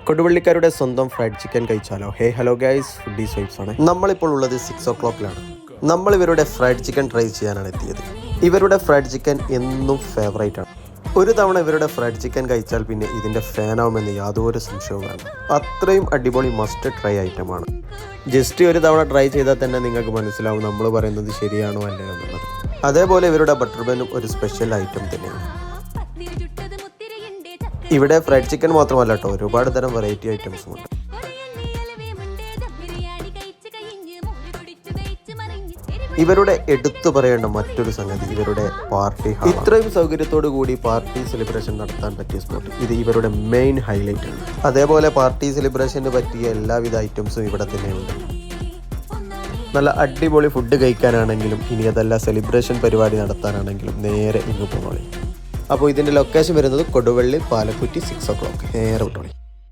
കൊടുവള്ളിക്കാരുടെ സ്വന്തം fried chicken കഴിച്ചാലോ? Hey hello guys, foodies vibes ആണ്. നമ്മളിപ്പോൾ ഉള്ളത് 6 o'clock നമ്മൾ ഇവരുടെ ഫ്രൈഡ് ചിക്കൻ ട്രൈ ചെയ്യാനാണ് എത്തിയത്. ഇവരുടെ ഫ്രൈഡ് ചിക്കൻ എന്നും ഫേവറേറ്റ് ആണ്. ഒരു തവണ ഇവരുടെ ഫ്രൈഡ് ചിക്കൻ കഴിച്ചാൽ പിന്നെ ഇതിൻ്റെ ഫാനാവുമെന്ന് യാതൊരു സംശയവും വേണ്ട. അത്രയും അടിപൊളി മസ്റ്റ് ട്രൈ ഐറ്റമാണ്. ജസ്റ്റ് ഒരു തവണ ട്രൈ ചെയ്താൽ തന്നെ നിങ്ങൾക്ക് മനസ്സിലാവും നമ്മൾ പറയുന്നത് ശരിയാണോ അല്ലയോ എന്നുള്ളത്. അതേപോലെ ഇവരുടെ ബട്ടർ ബന്നും ഒരു സ്പെഷ്യൽ ഐറ്റം തന്നെയാണ്. ഇവിടെ ഫ്രൈഡ് ചിക്കൻ മാത്രമല്ല കേട്ടോ, ഒരുപാട് തരം വെറൈറ്റി ഐറ്റംസും ഉണ്ട്. ഇവരുടെ എടുത്തു പറയേണ്ട മറ്റൊരു സംഗതി ഇവരുടെ പാർട്ടി ഹാൾ. ഇത്രയും സൗകര്യത്തോടു കൂടി പാർട്ടി സെലിബ്രേഷൻ നടത്താൻ പറ്റിയ സ്പോട്ട് ഇത് ഇവരുടെ മെയിൻ ഹൈലൈറ്റ് ആണ്. അതേപോലെ പാർട്ടി സെലിബ്രേഷന് പറ്റിയ എല്ലാവിധ ഐറ്റംസും ഇവിടെ തന്നെയുണ്ട്. നല്ല അടിപൊളി ഫുഡ് കഴിക്കാനാണെങ്കിലും ഇനി അതല്ല സെലിബ്രേഷൻ പരിപാടി നടത്താനാണെങ്കിലും നേരെ ഇങ്ങ് പോകണം. അപ്പോൾ ഇതിൻ്റെ ലൊക്കേഷൻ വരുന്നത് കൊടുവള്ളി പാലക്കുറ്റി 6 o'clock നേരെ വിട്ടോളി.